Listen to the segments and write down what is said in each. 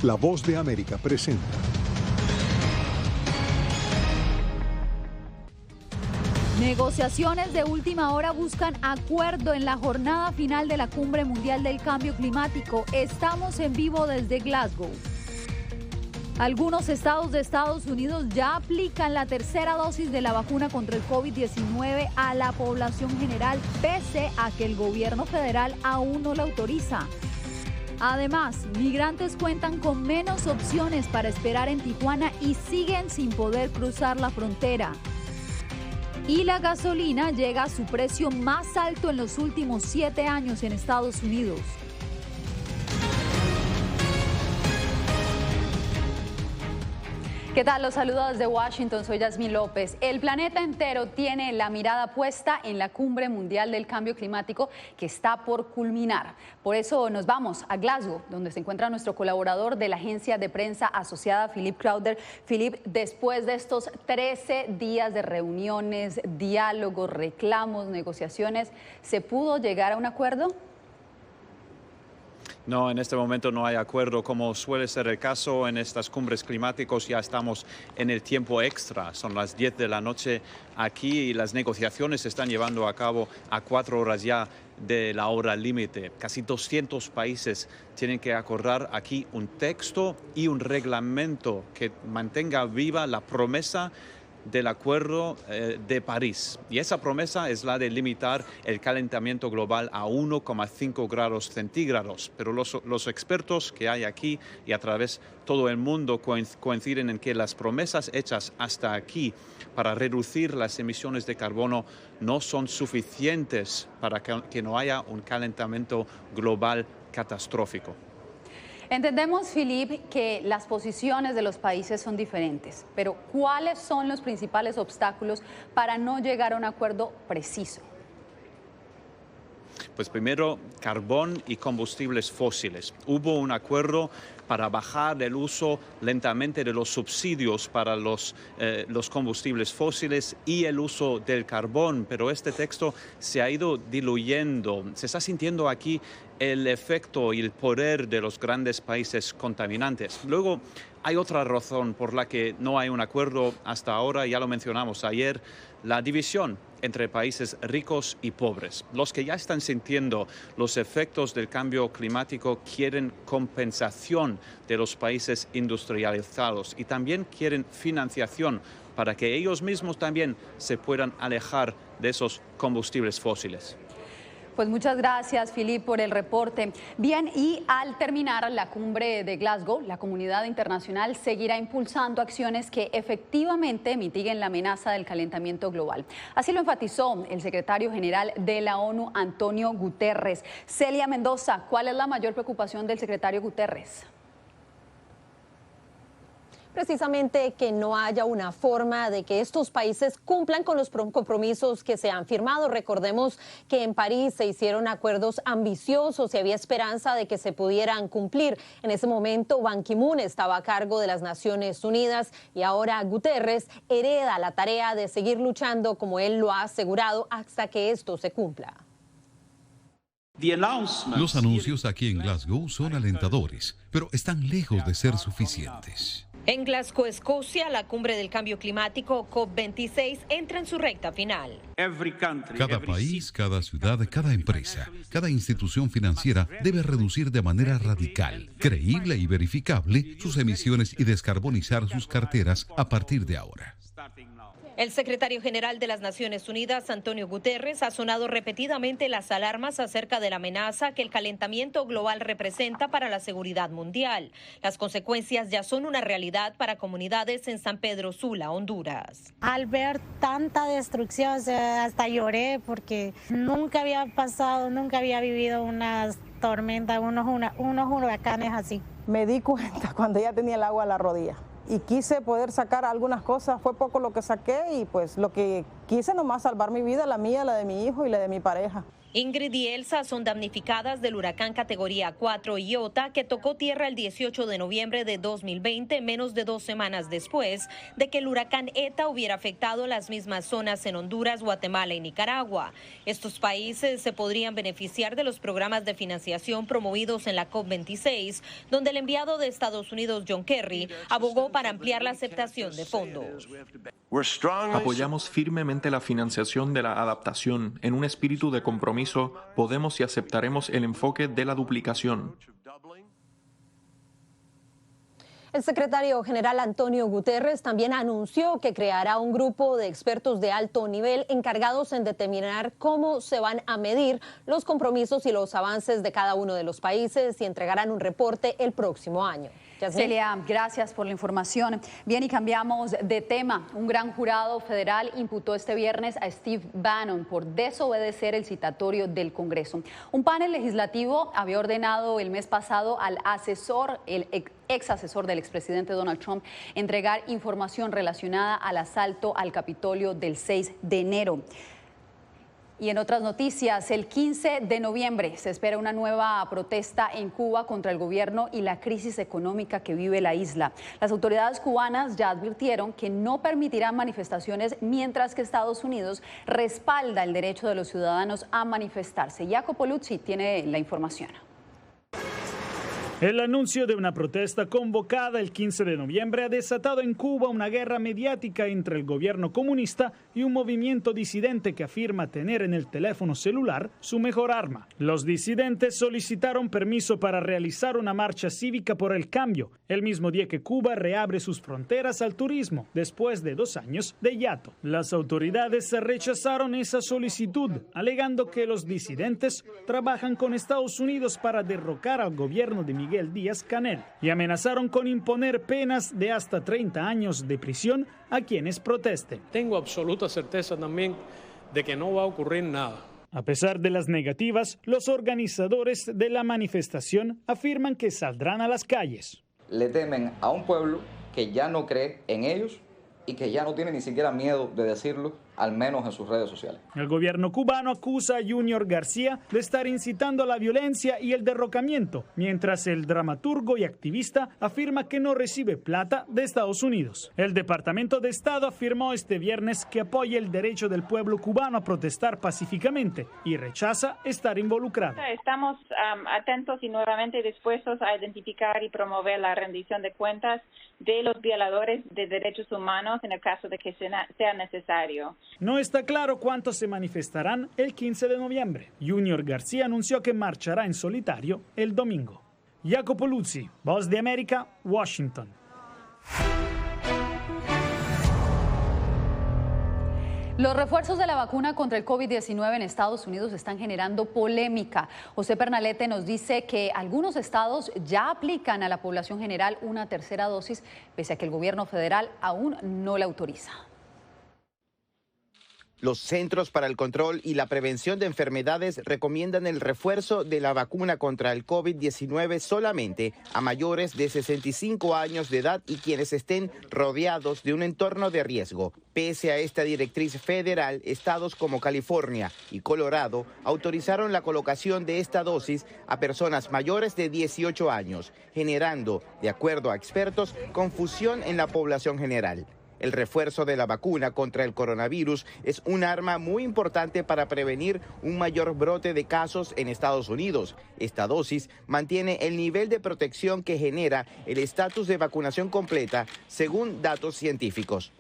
La Voz de América presenta. Negociaciones de última hora buscan acuerdo en la jornada final de la Cumbre Mundial del Cambio Climático. Estamos en vivo desde Glasgow. Algunos estados de Estados Unidos ya aplican la tercera dosis de la vacuna contra el COVID-19 a la población general, pese a que el gobierno federal aún no la autoriza. Además, migrantes cuentan con menos opciones para esperar en Tijuana y siguen sin poder cruzar la frontera. Y la gasolina llega a su precio más alto en los últimos 7 años en Estados Unidos. ¿Qué tal? Los saludo desde Washington, soy Yasmín López. El planeta entero tiene la mirada puesta en la Cumbre Mundial del Cambio Climático que está por culminar. Por eso nos vamos a Glasgow, donde se encuentra nuestro colaborador de la agencia de prensa asociada, Philip Crowder. Philip, después de estos 13 días de reuniones, diálogos, reclamos, negociaciones, ¿se pudo llegar a un acuerdo? No, en este momento no hay acuerdo, como suele ser el caso en estas cumbres climáticas. Ya estamos en el tiempo extra, son las 10 de la noche aquí y las negociaciones se están llevando a cabo a 4 horas ya de la hora límite. Casi 200 países tienen que acordar aquí un texto y un reglamento que mantenga viva la promesa del Acuerdo de París. Y esa promesa es la de limitar el calentamiento global a 1,5 grados centígrados. Pero los expertos que hay aquí y a través de todo el mundo coinciden en que las promesas hechas hasta aquí para reducir las emisiones de carbono no son suficientes para que no haya un calentamiento global catastrófico. Entendemos, Philip, que las posiciones de los países son diferentes, pero ¿cuáles son los principales obstáculos para no llegar a un acuerdo preciso? Pues primero, carbón y combustibles fósiles. Hubo un acuerdo para bajar el uso lentamente de los subsidios para los combustibles fósiles y el uso del carbón, pero este texto se ha ido diluyendo. Se está sintiendo aquí el efecto y el poder de los grandes países contaminantes. Luego, hay otra razón por la que no hay un acuerdo hasta ahora, ya lo mencionamos ayer, la división entre países ricos y pobres. Los que ya están sintiendo los efectos del cambio climático quieren compensación de los países industrializados y también quieren financiación para que ellos mismos también se puedan alejar de esos combustibles fósiles. Pues muchas gracias, Philip, por el reporte. Bien, y al terminar la cumbre de Glasgow, la comunidad internacional seguirá impulsando acciones que efectivamente mitiguen la amenaza del calentamiento global. Así lo enfatizó el secretario general de la ONU, Antonio Guterres. Celia Mendoza, ¿cuál es la mayor preocupación del secretario Guterres? Precisamente que no haya una forma de que estos países cumplan con los compromisos que se han firmado. Recordemos que en París se hicieron acuerdos ambiciosos y había esperanza de que se pudieran cumplir. En ese momento Ban Ki-moon estaba a cargo de las Naciones Unidas y ahora Guterres hereda la tarea de seguir luchando, como él lo ha asegurado, hasta que esto se cumpla. Los anuncios aquí en Glasgow son alentadores, pero están lejos de ser suficientes. En Glasgow, Escocia, la cumbre del cambio climático COP26 entra en su recta final. Cada país, cada ciudad, cada empresa, cada institución financiera debe reducir de manera radical, creíble y verificable sus emisiones y descarbonizar sus carteras a partir de ahora. El secretario general de las Naciones Unidas, Antonio Guterres, ha sonado repetidamente las alarmas acerca de la amenaza que el calentamiento global representa para la seguridad mundial. Las consecuencias ya son una realidad para comunidades en San Pedro Sula, Honduras. Al ver tanta destrucción, hasta lloré porque nunca había pasado, nunca había vivido unas tormentas, unos huracanes así. Me di cuenta cuando ya tenía el agua a la rodilla. Y quise poder sacar algunas cosas, fue poco lo que saqué y pues lo que quise nomás salvar mi vida, la mía, la de mi hijo y la de mi pareja. Ingrid y Elsa son damnificadas del huracán categoría 4 Iota que tocó tierra el 18 de noviembre de 2020, menos de 2 semanas después de que el huracán ETA hubiera afectado las mismas zonas en Honduras, Guatemala y Nicaragua. Estos países se podrían beneficiar de los programas de financiación promovidos en la COP26, donde el enviado de Estados Unidos, John Kerry, abogó para ampliar la aceptación de fondos. Apoyamos firmemente la financiación de la adaptación. En un espíritu de compromiso, podemos y aceptaremos el enfoque de la duplicación. El secretario general Antonio Guterres también anunció que creará un grupo de expertos de alto nivel encargados en determinar cómo se van a medir los compromisos y los avances de cada uno de los países y entregarán un reporte el próximo año. Celia, gracias por la información. Bien, y cambiamos de tema. Un gran jurado federal imputó este viernes a Steve Bannon por desobedecer el citatorio del Congreso. Un panel legislativo había ordenado el mes pasado al asesor, el ex asesor del expresidente Donald Trump, entregar información relacionada al asalto al Capitolio del 6 de enero. Y en otras noticias, el 15 de noviembre se espera una nueva protesta en Cuba contra el gobierno y la crisis económica que vive la isla. Las autoridades cubanas ya advirtieron que no permitirán manifestaciones mientras que Estados Unidos respalda el derecho de los ciudadanos a manifestarse. Jacopo Luzzi tiene la información. El anuncio de una protesta convocada el 15 de noviembre ha desatado en Cuba una guerra mediática entre el gobierno comunista y un movimiento disidente que afirma tener en el teléfono celular su mejor arma. Los disidentes solicitaron permiso para realizar una marcha cívica por el cambio, el mismo día que Cuba reabre sus fronteras al turismo después de 2 años de hiato. Las autoridades rechazaron esa solicitud, alegando que los disidentes trabajan con Estados Unidos para derrocar al gobierno de Miguel Díaz-Canel y amenazaron con imponer penas de hasta 30 años de prisión a quienes protesten. Tengo absoluta certeza también de que no va a ocurrir nada. A pesar de las negativas, los organizadores de la manifestación afirman que saldrán a las calles. Le temen a un pueblo que ya no cree en ellos y que ya no tiene ni siquiera miedo de decirlo, al menos en sus redes sociales. El gobierno cubano acusa a Junior García de estar incitando a la violencia y el derrocamiento, mientras el dramaturgo y activista afirma que no recibe plata de Estados Unidos. El Departamento de Estado afirmó este viernes que apoya el derecho del pueblo cubano a protestar pacíficamente y rechaza estar involucrado. Estamos atentos y nuevamente dispuestos a identificar y promover la rendición de cuentas de los violadores de derechos humanos en el caso de que sea necesario. No está claro cuántos se manifestarán el 15 de noviembre. Junior García anunció que marchará en solitario el domingo. Jacopo Luzzi, Voz de América, Washington. Los refuerzos de la vacuna contra el COVID-19 en Estados Unidos están generando polémica. José Pernalete nos dice que algunos estados ya aplican a la población general una tercera dosis, pese a que el gobierno federal aún no la autoriza. Los Centros para el Control y la Prevención de Enfermedades recomiendan el refuerzo de la vacuna contra el COVID-19 solamente a mayores de 65 años de edad y quienes estén rodeados de un entorno de riesgo. Pese a esta directriz federal, estados como California y Colorado autorizaron la colocación de esta dosis a personas mayores de 18 años, generando, de acuerdo a expertos, confusión en la población general. El refuerzo de la vacuna contra el coronavirus es un arma muy importante para prevenir un mayor brote de casos en Estados Unidos. Esta dosis mantiene el nivel de protección que genera el estatus de vacunación completa, según datos científicos.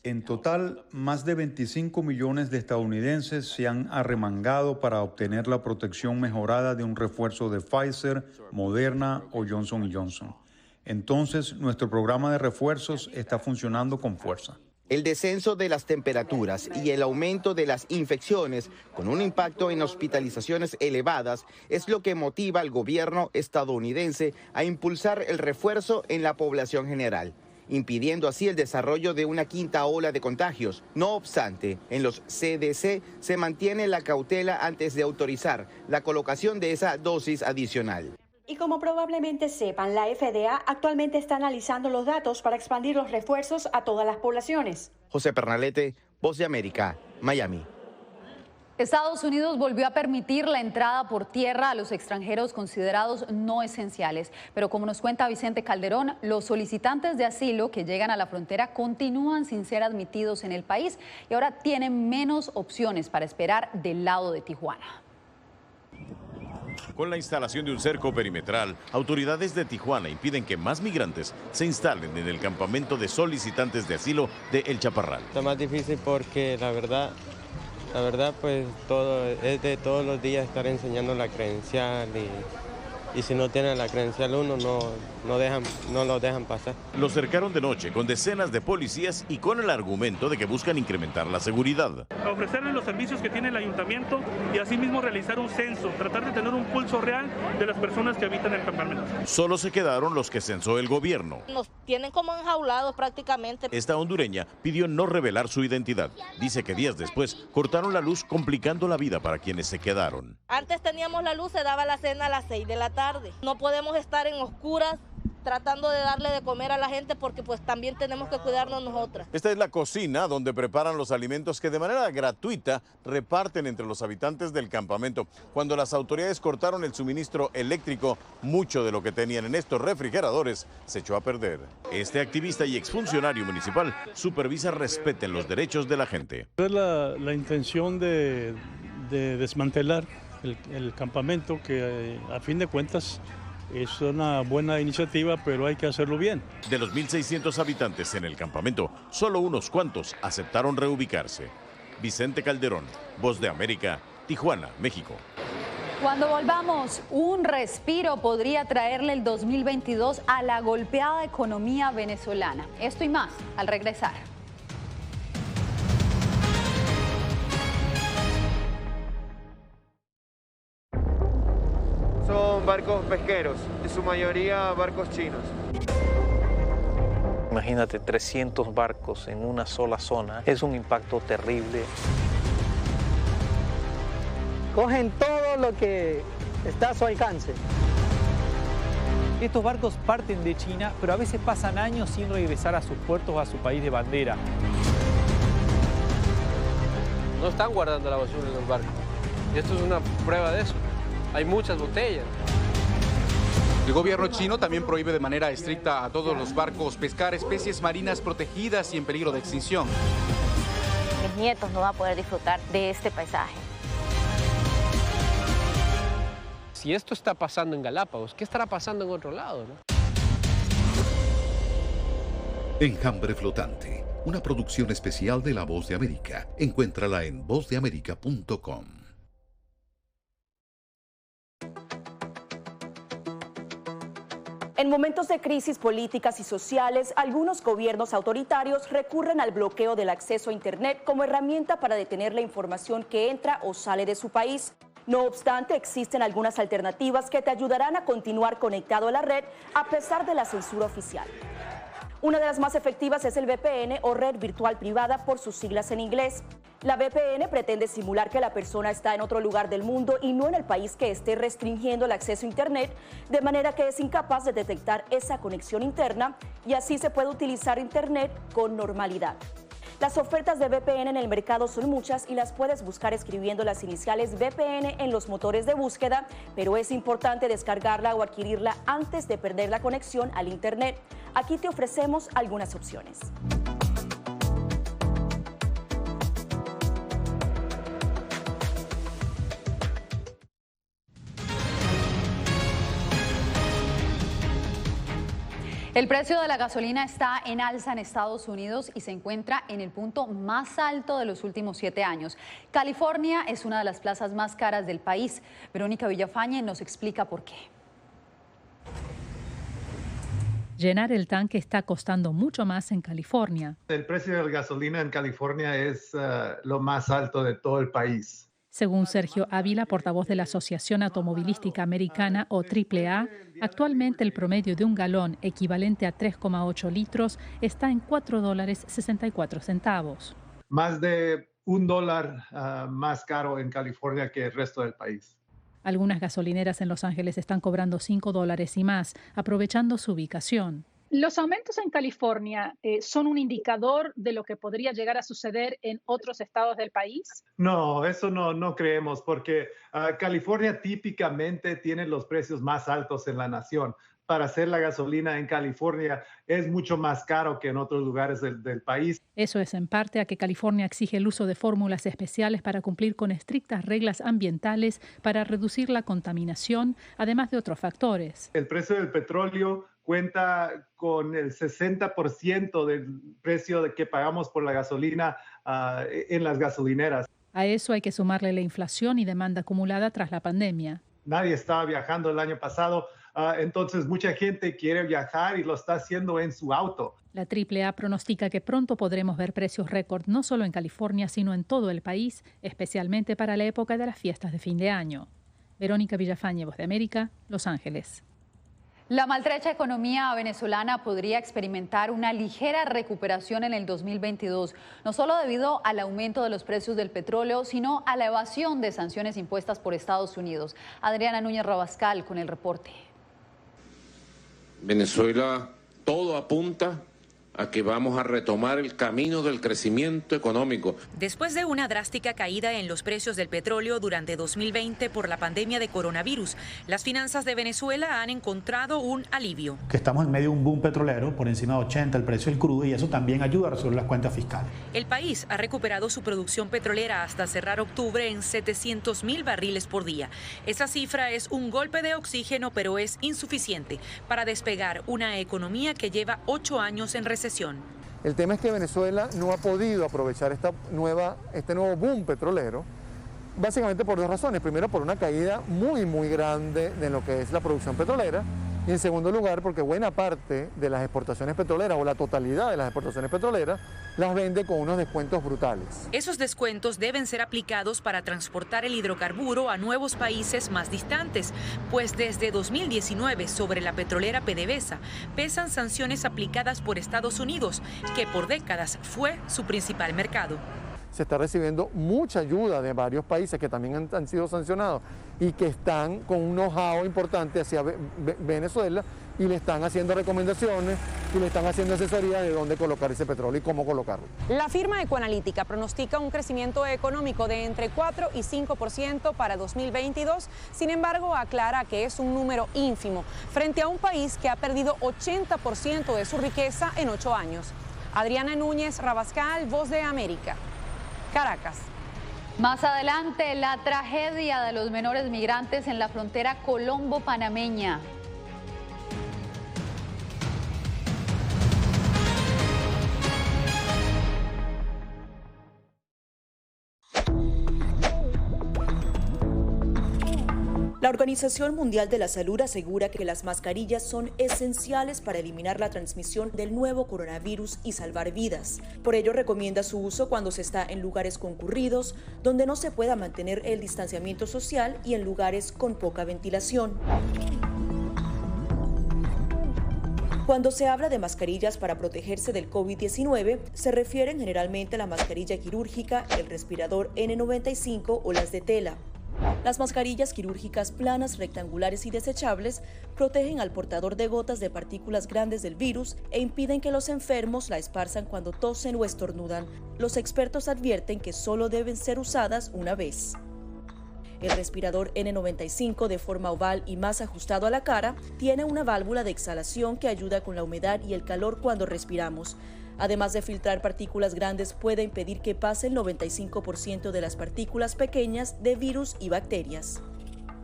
En total, más de 25 millones de estadounidenses se han arremangado para obtener la protección mejorada de un refuerzo de Pfizer, Moderna o Johnson & Johnson. Entonces, nuestro programa de refuerzos está funcionando con fuerza. El descenso de las temperaturas y el aumento de las infecciones, con un impacto en hospitalizaciones elevadas, es lo que motiva al gobierno estadounidense a impulsar el refuerzo en la población general, impidiendo así el desarrollo de una quinta ola de contagios. No obstante, en los CDC se mantiene la cautela antes de autorizar la colocación de esa dosis adicional. Y como probablemente sepan, la FDA actualmente está analizando los datos para expandir los refuerzos a todas las poblaciones. José Pernalete, Voz de América, Miami. Estados Unidos volvió a permitir la entrada por tierra a los extranjeros considerados no esenciales. Pero como nos cuenta Vicente Calderón, los solicitantes de asilo que llegan a la frontera continúan sin ser admitidos en el país y ahora tienen menos opciones para esperar del lado de Tijuana. Con la instalación de un cerco perimetral, autoridades de Tijuana impiden que más migrantes se instalen en el campamento de solicitantes de asilo de El Chaparral. Está más difícil porque la verdad, pues todo es de todos los días estar enseñando la credencial y si no tienen la credencial uno no lo dejan pasar. Los cercaron de noche con decenas de policías y con el argumento de que buscan incrementar la seguridad. Ofrecerles los servicios que tiene el ayuntamiento y asimismo realizar un censo, tratar de tener un pulso real de las personas que habitan el campamento. Solo se quedaron los que censó el gobierno. Nos tienen como enjaulados prácticamente. Esta hondureña pidió no revelar su identidad. Dice que días después cortaron la luz, complicando la vida para quienes se quedaron. Antes teníamos la luz, se daba la cena a las 6 de la tarde. No podemos estar en oscuras tratando de darle de comer a la gente porque pues también tenemos que cuidarnos nosotras. Esta es la cocina donde preparan los alimentos que de manera gratuita reparten entre los habitantes del campamento. Cuando las autoridades cortaron el suministro eléctrico, mucho de lo que tenían en estos refrigeradores se echó a perder. Este activista y exfuncionario municipal supervisa respeten los derechos de la gente. Es la intención de desmantelar el campamento, que a fin de cuentas es una buena iniciativa, pero hay que hacerlo bien. De los 1.600 habitantes en el campamento, solo unos cuantos aceptaron reubicarse. Vicente Calderón, Voz de América, Tijuana, México. Cuando volvamos, un respiro podría traerle el 2022 a la golpeada economía venezolana. Esto y más al regresar. Son barcos pesqueros, en su mayoría barcos chinos. Imagínate 300 barcos en una sola zona, es un impacto terrible. Cogen todo lo que está a su alcance. Estos barcos parten de China, pero a veces pasan años sin regresar a sus puertos o a su país de bandera. No están guardando la basura en los barcos. Y esto es una prueba de eso. Hay muchas botellas. El gobierno chino también prohíbe de manera estricta a todos los barcos pescar especies marinas protegidas y en peligro de extinción. Mis nietos no van a poder disfrutar de este paisaje. Si esto está pasando en Galápagos, ¿qué estará pasando en otro lado, no? Enjambre flotante, una producción especial de La Voz de América. Encuéntrala en vozdeamerica.com. En momentos de crisis políticas y sociales, algunos gobiernos autoritarios recurren al bloqueo del acceso a Internet como herramienta para detener la información que entra o sale de su país. No obstante, existen algunas alternativas que te ayudarán a continuar conectado a la red a pesar de la censura oficial. Una de las más efectivas es el VPN o red virtual privada por sus siglas en inglés. La VPN pretende simular que la persona está en otro lugar del mundo y no en el país que esté restringiendo el acceso a Internet, de manera que es incapaz de detectar esa conexión interna y así se puede utilizar Internet con normalidad. Las ofertas de VPN en el mercado son muchas y las puedes buscar escribiendo las iniciales VPN en los motores de búsqueda, pero es importante descargarla o adquirirla antes de perder la conexión al Internet. Aquí te ofrecemos algunas opciones. El precio de la gasolina está en alza en Estados Unidos y se encuentra en el punto más alto de los últimos 7 años. California es una de las plazas más caras del país. Verónica Villafañe nos explica por qué. Llenar el tanque está costando mucho más en California. El precio de la gasolina en California es lo más alto de todo el país. Según Sergio Ávila, portavoz de la Asociación Automovilística Americana o AAA, actualmente el promedio de un galón equivalente a 3,8 litros está en $4.64. Más de $1 más caro en California que el resto del país. Algunas gasolineras en Los Ángeles están cobrando $5 y más, aprovechando su ubicación. Los aumentos en California son un indicador de lo que podría llegar a suceder en otros estados del país. No, eso no creemos, porque California típicamente tiene los precios más altos en la nación. Para hacer la gasolina en California es mucho más caro que en otros lugares del país. Eso es en parte a que California exige el uso de fórmulas especiales para cumplir con estrictas reglas ambientales para reducir la contaminación, además de otros factores. El precio del petróleo cuenta con el 60% del precio que pagamos por la gasolina en las gasolineras. A eso hay que sumarle la inflación y demanda acumulada tras la pandemia. Nadie estaba viajando el año pasado, entonces mucha gente quiere viajar y lo está haciendo en su auto. La AAA pronostica que pronto podremos ver precios récord no solo en California, sino en todo el país, especialmente para la época de las fiestas de fin de año. Verónica Villafañe, Voz de América, Los Ángeles. La maltrecha economía venezolana podría experimentar una ligera recuperación en el 2022, no solo debido al aumento de los precios del petróleo, sino a la evasión de sanciones impuestas por Estados Unidos. Adriana Núñez Rabascal con el reporte. Venezuela, todo apunta a que vamos a retomar el camino del crecimiento económico. Después de una drástica caída en los precios del petróleo durante 2020 por la pandemia de coronavirus, las finanzas de Venezuela han encontrado un alivio. Que estamos en medio de un boom petrolero, por encima de 80 el precio del crudo, y eso también ayuda a resolver las cuentas fiscales. El país ha recuperado su producción petrolera hasta cerrar octubre en 700.000 barriles por día. Esa cifra es un golpe de oxígeno, pero es insuficiente para despegar una economía que lleva 8 años en recesión. El tema es que Venezuela no ha podido aprovechar este nuevo boom petrolero, básicamente por dos razones. Primero, por una caída muy grande de lo que es la producción petrolera, y en segundo lugar, porque buena parte de las exportaciones petroleras, o la totalidad de las exportaciones petroleras, las vende con unos descuentos brutales. Esos descuentos deben ser aplicados para transportar el hidrocarburo a nuevos países más distantes, pues desde 2019 sobre la petrolera PDVSA pesan sanciones aplicadas por Estados Unidos, que por décadas fue su principal mercado. Se está recibiendo mucha ayuda de varios países que también han sido sancionados y que están con un know-how importante hacia Venezuela y le están haciendo recomendaciones y le están haciendo asesoría de dónde colocar ese petróleo y cómo colocarlo. La firma Ecoanalítica pronostica un crecimiento económico de entre 4 y 5% para 2022, sin embargo aclara que es un número ínfimo frente a un país que ha perdido 80% de su riqueza en 8 años. Adriana Núñez Rabascal, Voz de América. Caracas. Más adelante, la tragedia de los menores migrantes en la frontera colombo-panameña. La Organización Mundial de la Salud asegura que las mascarillas son esenciales para eliminar la transmisión del nuevo coronavirus y salvar vidas. Por ello, recomienda su uso cuando se está en lugares concurridos, donde no se pueda mantener el distanciamiento social y en lugares con poca ventilación. Cuando se habla de mascarillas para protegerse del COVID-19, se refieren generalmente a la mascarilla quirúrgica, el respirador N95 o las de tela. Las mascarillas quirúrgicas planas, rectangulares y desechables protegen al portador de gotas de partículas grandes del virus e impiden que los enfermos la esparzan cuando tosen o estornudan. Los expertos advierten que solo deben ser usadas una vez. El respirador N95, de forma oval y más ajustado a la cara, tiene una válvula de exhalación que ayuda con la humedad y el calor cuando respiramos. Además de filtrar partículas grandes, puede impedir que pase el 95% de las partículas pequeñas de virus y bacterias.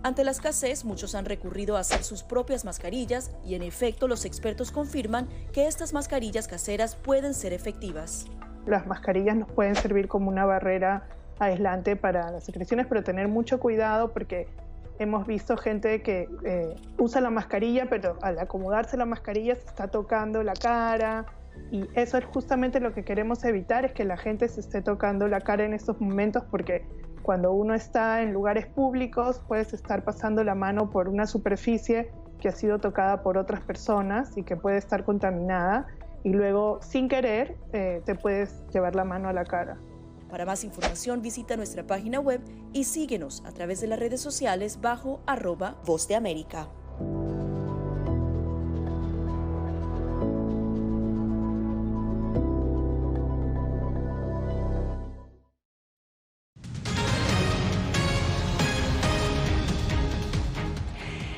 Ante la escasez, muchos han recurrido a hacer sus propias mascarillas y, en efecto, los expertos confirman que estas mascarillas caseras pueden ser efectivas. Las mascarillas nos pueden servir como una barrera aislante para las secreciones, pero tener mucho cuidado porque hemos visto gente que usa la mascarilla, pero al acomodarse la mascarilla se está tocando la cara. Y eso es justamente lo que queremos evitar, es que la gente se esté tocando la cara en estos momentos, porque cuando uno está en lugares públicos puedes estar pasando la mano por una superficie que ha sido tocada por otras personas y que puede estar contaminada, y luego sin querer te puedes llevar la mano a la cara. Para más información visita nuestra página web y síguenos a través de las redes sociales bajo @Voz de América.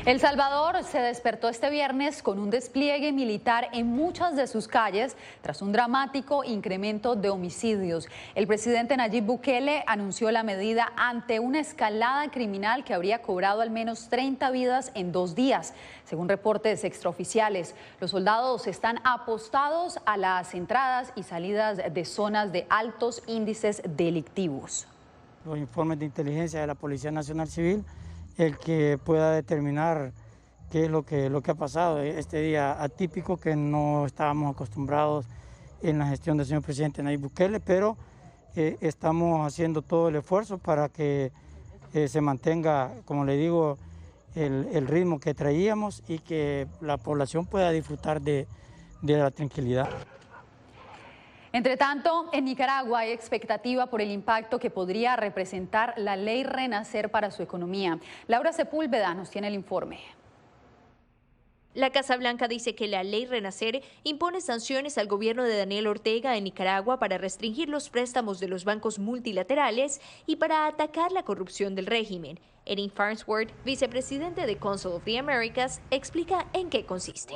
El Salvador se despertó este viernes con un despliegue militar en muchas de sus calles tras un dramático incremento de homicidios. El presidente Nayib Bukele anunció la medida ante una escalada criminal que habría cobrado al menos 30 vidas en 2 días. Según reportes extraoficiales, los soldados están apostados a las entradas y salidas de zonas de altos índices delictivos. Los informes de inteligencia de la Policía Nacional Civil, el que pueda determinar qué es lo que ha pasado este día atípico que no estábamos acostumbrados en la gestión del señor presidente Nayib Bukele, pero estamos haciendo todo el esfuerzo para que se mantenga, como le digo, el ritmo que traíamos y que la población pueda disfrutar de la tranquilidad. Entre tanto, en Nicaragua hay expectativa por el impacto que podría representar la ley Renacer para su economía. Laura Sepúlveda nos tiene el informe. La Casa Blanca dice que la ley Renacer impone sanciones al gobierno de Daniel Ortega en Nicaragua para restringir los préstamos de los bancos multilaterales y para atacar la corrupción del régimen. Erin Farnsworth, vicepresidente de Council of the Americas, explica en qué consiste.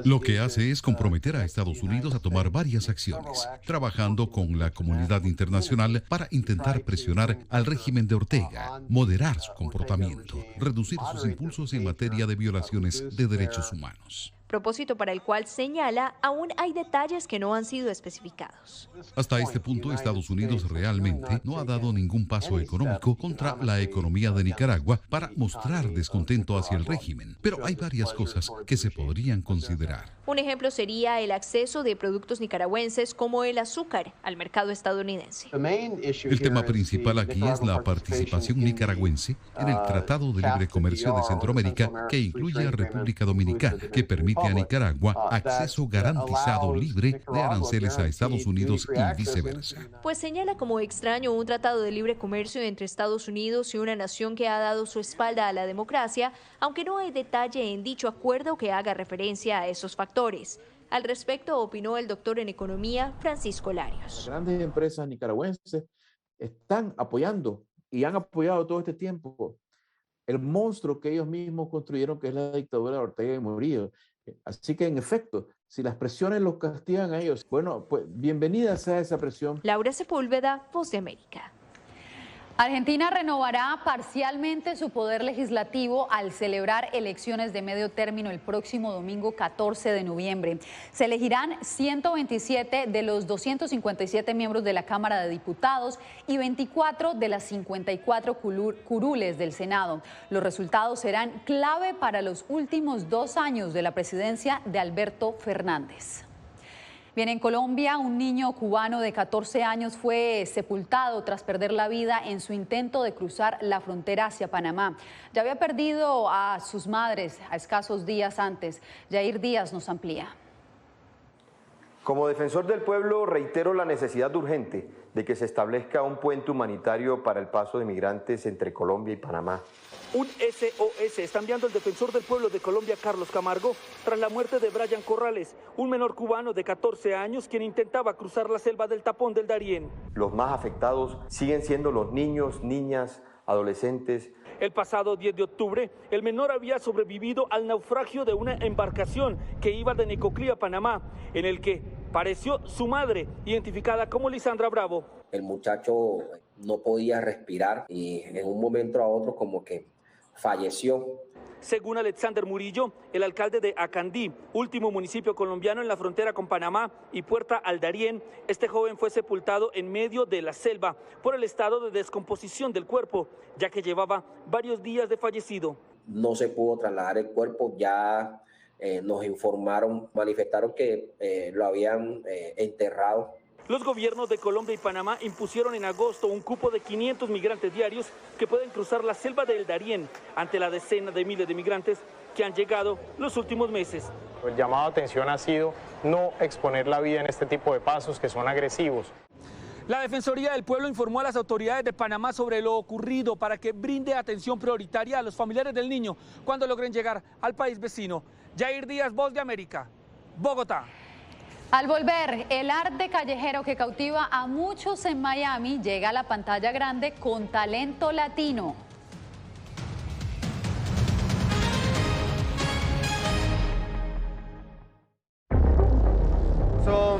Lo que hace es comprometer a Estados Unidos a tomar varias acciones, trabajando con la comunidad internacional para intentar presionar al régimen de Ortega, moderar su comportamiento, reducir sus impulsos en materia de violaciones de derechos humanos. Propósito para el cual señala aún hay detalles que no han sido especificados. Hasta este punto, Estados Unidos realmente no ha dado ningún paso económico contra la economía de Nicaragua para mostrar descontento hacia el régimen, pero hay varias cosas que se podrían considerar. Un ejemplo sería el acceso de productos nicaragüenses como el azúcar al mercado estadounidense. El tema principal aquí es la participación nicaragüense en el Tratado de Libre Comercio de Centroamérica, que incluye a República Dominicana, que permite a Nicaragua acceso garantizado libre de aranceles a Estados Unidos y viceversa. Pues señala como extraño un tratado de libre comercio entre Estados Unidos y una nación que ha dado su espalda a la democracia, aunque no hay detalle en dicho acuerdo que haga referencia a esos factores. Al respecto opinó el doctor en economía Francisco Larios. Las grandes empresas nicaragüenses están apoyando y han apoyado todo este tiempo el monstruo que ellos mismos construyeron, que es la dictadura de Ortega y Murillo. Así que, en efecto, si las presiones los castigan a ellos, bueno, pues bienvenida sea esa presión. Laura Sepúlveda, Voz de América. Argentina renovará parcialmente su poder legislativo al celebrar elecciones de medio término el próximo domingo 14 de noviembre. Se elegirán 127 de los 257 miembros de la Cámara de Diputados y 24 de las 54 curules del Senado. Los resultados serán clave para los últimos 2 años de la presidencia de Alberto Fernández. Bien, en Colombia, un niño cubano de 14 años fue sepultado tras perder la vida en su intento de cruzar la frontera hacia Panamá. Ya había perdido a sus madres a escasos días antes. Yair Díaz nos amplía. Como defensor del pueblo, reitero la necesidad urgente de que se establezca un puente humanitario para el paso de migrantes entre Colombia y Panamá. Un SOS está enviando el defensor del pueblo de Colombia, Carlos Camargo, tras la muerte de Brian Corrales, un menor cubano de 14 años quien intentaba cruzar la selva del Tapón del Darién. Los más afectados siguen siendo los niños, niñas, adolescentes. El pasado 10 de octubre, el menor había sobrevivido al naufragio de una embarcación que iba de Necoclí a Panamá, en el que pareció su madre, identificada como Lisandra Bravo. El muchacho no podía respirar y en un momento a otro como que falleció. Según Alexander Murillo, el alcalde de Acandí, último municipio colombiano en la frontera con Panamá y Puerta al Darién, este joven fue sepultado en medio de la selva por el estado de descomposición del cuerpo, ya que llevaba varios días de fallecido. No se pudo trasladar el cuerpo, ya nos informaron, manifestaron que lo habían enterrado. Los gobiernos de Colombia y Panamá impusieron en agosto un cupo de 500 migrantes diarios que pueden cruzar la selva del Darién ante la decena de miles de migrantes que han llegado los últimos meses. El llamado de atención ha sido no exponer la vida en este tipo de pasos que son agresivos. La Defensoría del Pueblo informó a las autoridades de Panamá sobre lo ocurrido para que brinde atención prioritaria a los familiares del niño cuando logren llegar al país vecino. Yair Díaz, Voz de América, Bogotá. Al volver, el arte callejero que cautiva a muchos en Miami llega a la pantalla grande con talento latino.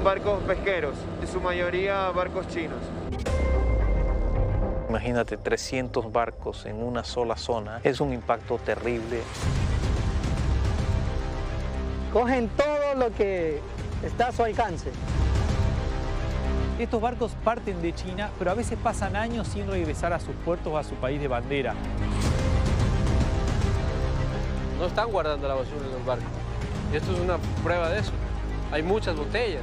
son barcos pesqueros, en su mayoría barcos chinos. Imagínate 300 barcos en una sola zona, es un impacto terrible. Cogen todo lo que está a su alcance. Estos barcos parten de China, pero a veces pasan años sin regresar a sus puertos o a su país de bandera. No están guardando la basura en los barcos. Y esto es una prueba de eso. Hay muchas botellas.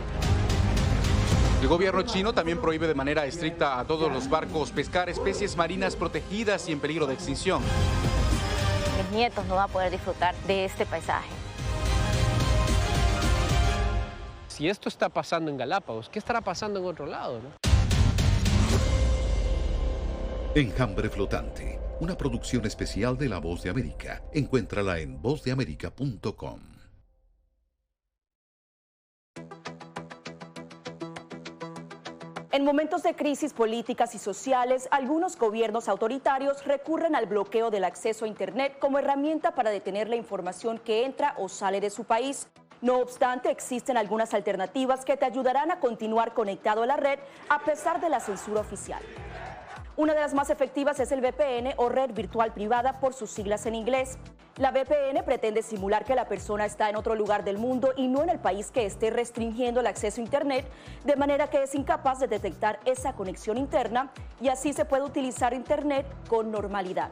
El gobierno chino también prohíbe de manera estricta a todos los barcos pescar especies marinas protegidas y en peligro de extinción. Mis nietos no van a poder disfrutar de este paisaje. Si esto está pasando en Galápagos, ¿qué estará pasando en otro lado, no? Enjambre Flotante, una producción especial de La Voz de América. Encuéntrala en vozdeamerica.com. En momentos de crisis políticas y sociales, algunos gobiernos autoritarios recurren al bloqueo del acceso a Internet como herramienta para detener la información que entra o sale de su país. No obstante, existen algunas alternativas que te ayudarán a continuar conectado a la red a pesar de la censura oficial. Una de las más efectivas es el VPN o red virtual privada por sus siglas en inglés. La VPN pretende simular que la persona está en otro lugar del mundo y no en el país que esté restringiendo el acceso a Internet, de manera que es incapaz de detectar esa conexión interna y así se puede utilizar Internet con normalidad.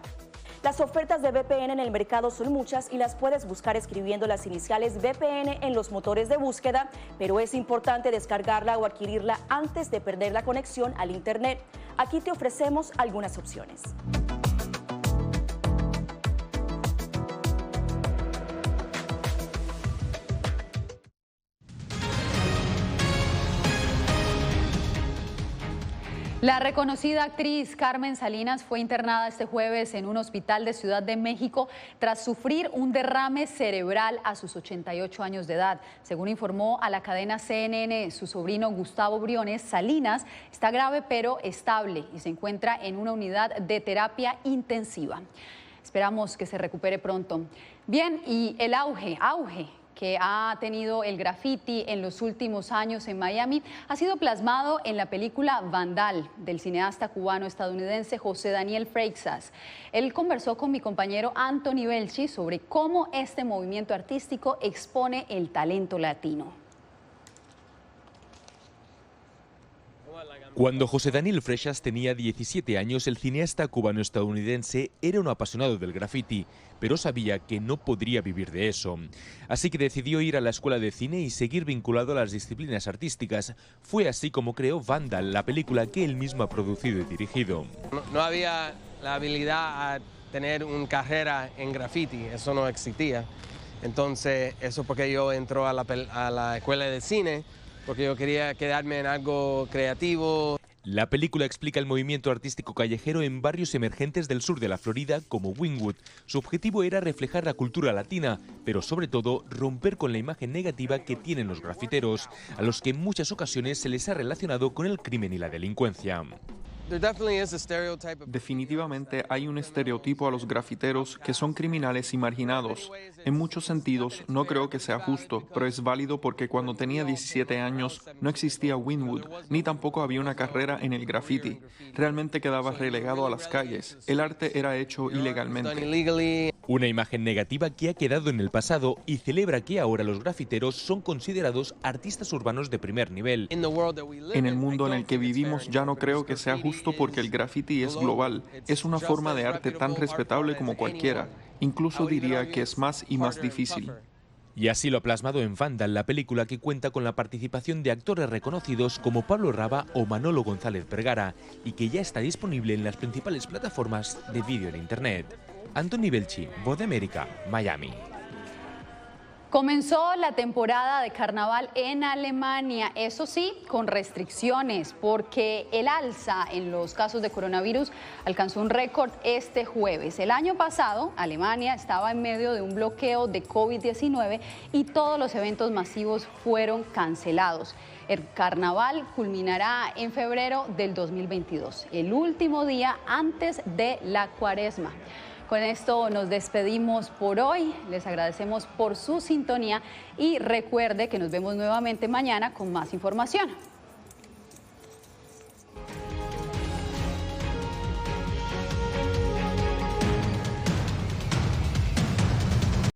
Las ofertas de VPN en el mercado son muchas y las puedes buscar escribiendo las iniciales VPN en los motores de búsqueda, pero es importante descargarla o adquirirla antes de perder la conexión al Internet. Aquí te ofrecemos algunas opciones. La reconocida actriz Carmen Salinas fue internada este jueves en un hospital de Ciudad de México tras sufrir un derrame cerebral a sus 88 años de edad. Según informó a la cadena CNN su sobrino Gustavo Briones, Salinas está grave pero estable y se encuentra en una unidad de terapia intensiva. Esperamos que se recupere pronto. Bien, y el auge que ha tenido el graffiti en los últimos años en Miami ha sido plasmado en la película Vandal del cineasta cubano-estadounidense José Daniel Freixas. Él conversó con mi compañero Anthony Belchi sobre cómo este movimiento artístico expone el talento latino. Cuando José Daniel Freixas tenía 17 años, el cineasta cubano-estadounidense era un apasionado del graffiti, pero sabía que no podría vivir de eso. Así que decidió ir a la escuela de cine y seguir vinculado a las disciplinas artísticas. Fue así como creó Vandal, la película que él mismo ha producido y dirigido. No había la habilidad a tener una carrera en graffiti, eso no existía. Entonces, eso porque yo entré a la escuela de cine, porque yo quería quedarme en algo creativo. La película explica el movimiento artístico callejero en barrios emergentes del sur de la Florida, como Wynwood. Su objetivo era reflejar la cultura latina, pero sobre todo romper con la imagen negativa que tienen los grafiteros, a los que en muchas ocasiones se les ha relacionado con el crimen y la delincuencia. Definitivamente hay un estereotipo a los grafiteros que son criminales y marginados. En muchos sentidos no creo que sea justo, pero es válido porque cuando tenía 17 años no existía Wynwood, ni tampoco había una carrera en el graffiti. Realmente quedaba relegado a las calles. El arte era hecho ilegalmente. Una imagen negativa que ha quedado en el pasado y celebra que ahora los grafiteros son considerados artistas urbanos de primer nivel. En el mundo en el que vivimos ya no creo que sea justo porque el graffiti es global. Es una forma de arte tan respetable como cualquiera. Incluso diría que es más y más difícil. Y así lo ha plasmado en Vandal, la película que cuenta con la participación de actores reconocidos como Pablo Raba o Manolo González Vergara y que ya está disponible en las principales plataformas de vídeo en Internet. Anthony Belchi, Voz de América, Miami. Comenzó la temporada de carnaval en Alemania, eso sí, con restricciones, porque el alza en los casos de coronavirus alcanzó un récord este jueves. El año pasado, Alemania estaba en medio de un bloqueo de COVID-19 y todos los eventos masivos fueron cancelados. El carnaval culminará en febrero del 2022, el último día antes de la cuaresma. Con esto nos despedimos por hoy, les agradecemos por su sintonía y recuerde que nos vemos nuevamente mañana con más información.